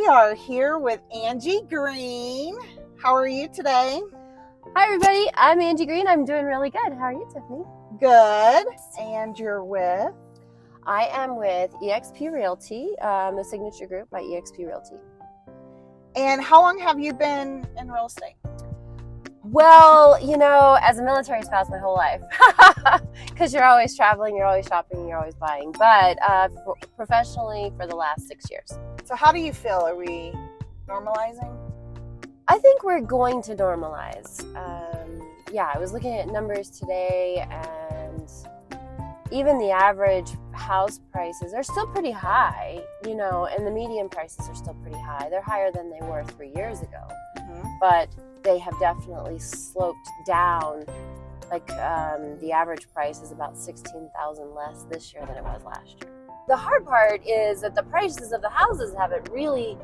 We are here with Angie Greene. How are you today? Hi everybody, I'm Angie Greene. I'm doing really good. How are you, Tiffany? Good. And you're with? I am with eXp Realty, the signature group by eXp Realty. And how long have you been in real estate? Well, you know, as a military spouse my whole life, because you're always traveling, you're always shopping, you're always buying, but professionally for the last 6 years. So how do you feel? Are we normalizing? I think we're going to normalize. Yeah, I was looking at numbers today, and even the average house prices are still pretty high, you know, and the median prices are still pretty high. They're higher than they were 3 years ago, but they have definitely sloped down. Like the average price is about $16,000 less this year than it was last year. The hard part is that the prices of the houses haven't really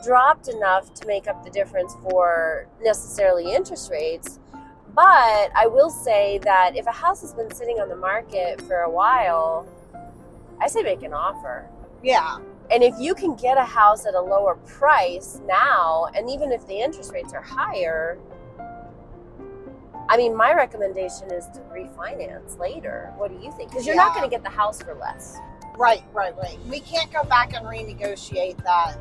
dropped enough to make up the difference for necessarily interest rates. But I will say that if a house has been sitting on the market for a while, I say make an offer. Yeah. And if you can get a house at a lower price now, and even if the interest rates are higher, I mean, my recommendation is to refinance later. What do you think? Because you're not going to get the house for less. Right. We can't go back and renegotiate that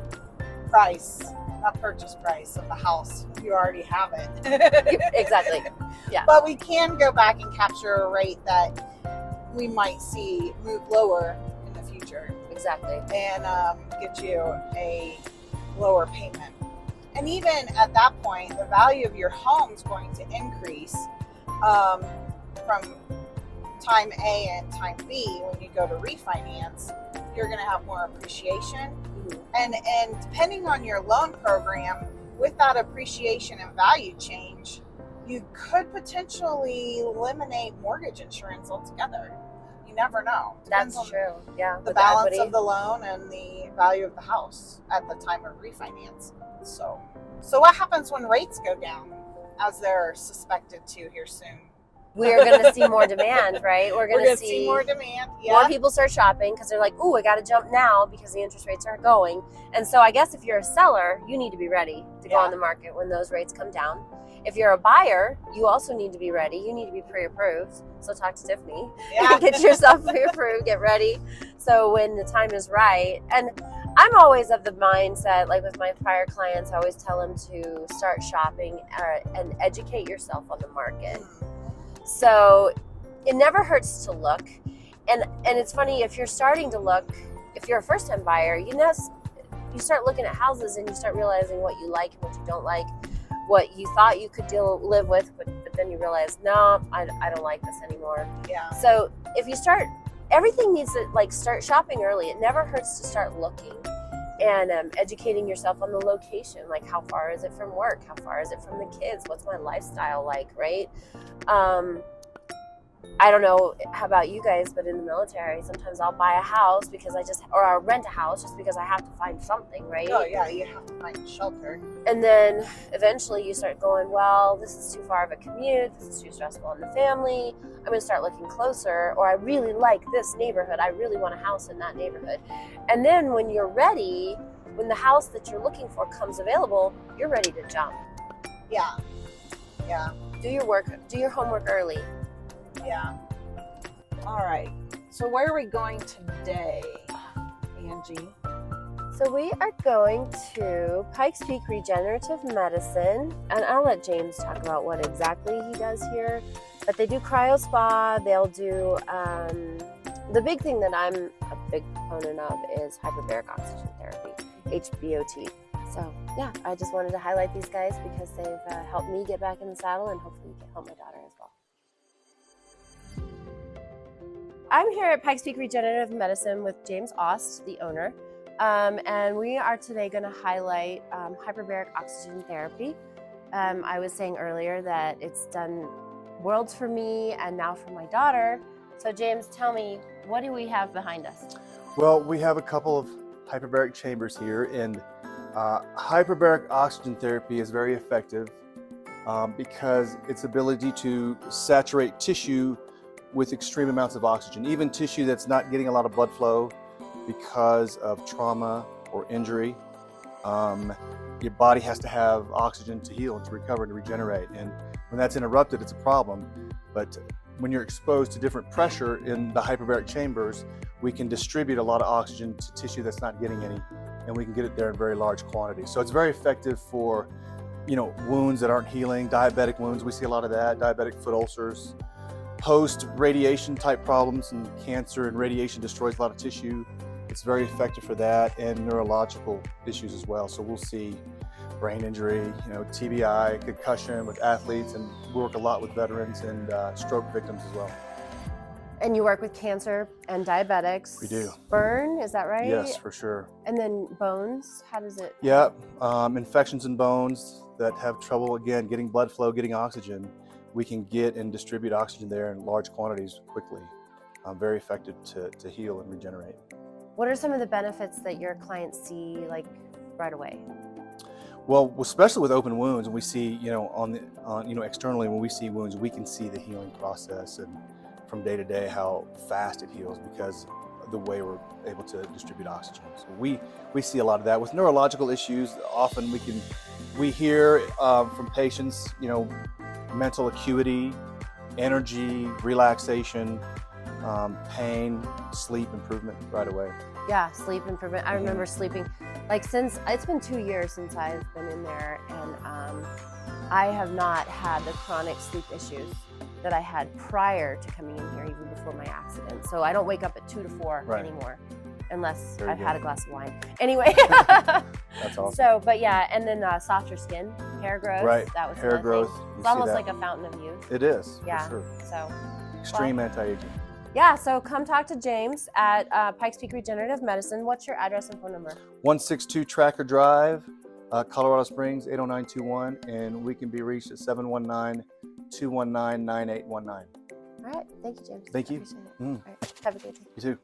price, that purchase price of the house. You already have it. Exactly. Yeah. But we can go back and capture a rate that we might see move lower in the future. Exactly. And get you a lower payment. And even at that point, the value of your home is going to increase from time A and time B. When you go to refinance, you're going to have more appreciation. And depending on your loan program, with that appreciation and value change, you could potentially eliminate mortgage insurance altogether. You never know. That's true. Yeah. The balance of the loan and the value of the house at the time of refinance. So what happens when rates go down, as they're suspected to here soon? We're going to see more demand, right? We're going to see more demand. Yeah. More people start shopping because they're like, "Ooh, I got to jump now because the interest rates are going." And so I guess if you're a seller, you need to be ready to go on the market when those rates come down. If you're a buyer, you also need to be ready. You need to be pre-approved. So talk to Tiffany. Yeah. Get yourself pre-approved, get ready. So when the time is right. And I'm always of the mindset, like with my prior clients, I always tell them to start shopping and educate yourself on the market. So it never hurts to look. And it's funny, if you're starting to look, if you're a first-time buyer, you start looking at houses and you start realizing what you like and what you don't like, what you thought you could live with, but then you realize, no, I don't like this anymore. Yeah. So if you start, everything needs to start shopping early. It never hurts to start looking and educating yourself on the location. Like, how far is it from work? How far is it from the kids? What's my lifestyle like, right? I don't know how about you guys, but in the military, sometimes I'll buy a house or I'll rent a house just because I have to find something, right? Oh yeah, you have to find shelter. And then eventually you start going, well, this is too far of a commute. This is too stressful on the family. I'm going to start looking closer, or I really like this neighborhood. I really want a house in that neighborhood. And then when you're ready, when the house that you're looking for comes available, you're ready to jump. Yeah. Do your homework early. Yeah. All right. So where are we going today, Angie? So we are going to Pikes Peak Regenerative Medicine, and I'll let James talk about what exactly he does here. But they do cryo spa. They'll do the big thing that I'm a big proponent of is hyperbaric oxygen therapy, HBOT. So yeah, I just wanted to highlight these guys because they've helped me get back in the saddle and hopefully help my daughter as well. I'm here at Pikes Peak Regenerative Medicine with James Ost, the owner, and we are today going to highlight hyperbaric oxygen therapy. I was saying earlier that it's done worlds for me and now for my daughter. So James, tell me, what do we have behind us? Well, we have a couple of hyperbaric chambers here, and hyperbaric oxygen therapy is very effective because its ability to saturate tissue with extreme amounts of oxygen, even tissue that's not getting a lot of blood flow because of trauma or injury. Your body has to have oxygen to heal and to recover and to regenerate. And when that's interrupted, it's a problem. But when you're exposed to different pressure in the hyperbaric chambers, we can distribute a lot of oxygen to tissue that's not getting any, and we can get it there in very large quantities. So it's very effective for, wounds that aren't healing, diabetic wounds. We see a lot of that, diabetic foot ulcers, post-radiation type problems, and cancer and radiation destroys a lot of tissue. It's very effective for that, and neurological issues as well. So we'll see brain injury, TBI, concussion with athletes, and we work a lot with veterans and stroke victims as well. And you work with cancer and diabetics. We do. Burn, is that right? Yes, for sure. And then bones, how does it? Yeah, infections in bones that have trouble, again, getting blood flow, getting oxygen. We can get and distribute oxygen there in large quantities quickly. Very effective to heal and regenerate. What are some of the benefits that your clients see right away? Well, especially with open wounds, and we see, externally when we see wounds, we can see the healing process and from day to day how fast it heals because of the way we're able to distribute oxygen. So we see a lot of that. With neurological issues, often we hear from patients, mental acuity, energy, relaxation, pain, sleep improvement right away. Yeah, sleep improvement. I remember sleeping, since it's been 2 years since I've been in there, and I have not had the chronic sleep issues that I had prior to coming in here, even before my accident. So I don't wake up at 2 to 4 anymore, unless I've had a glass of wine. Anyway. That's awesome. So, but yeah, and then softer skin, hair growth. Right, that was hair growth. It's almost like a fountain of youth. It is, yeah, for sure. So extreme anti-aging. Yeah, so come talk to James at Pikes Peak Regenerative Medicine. What's your address and phone number? 162 Tracker Drive, Colorado Springs, 80921, and we can be reached at 719-219-9819. All right, thank you, James. Thank you. Appreciate it. All right, have a good day. You too.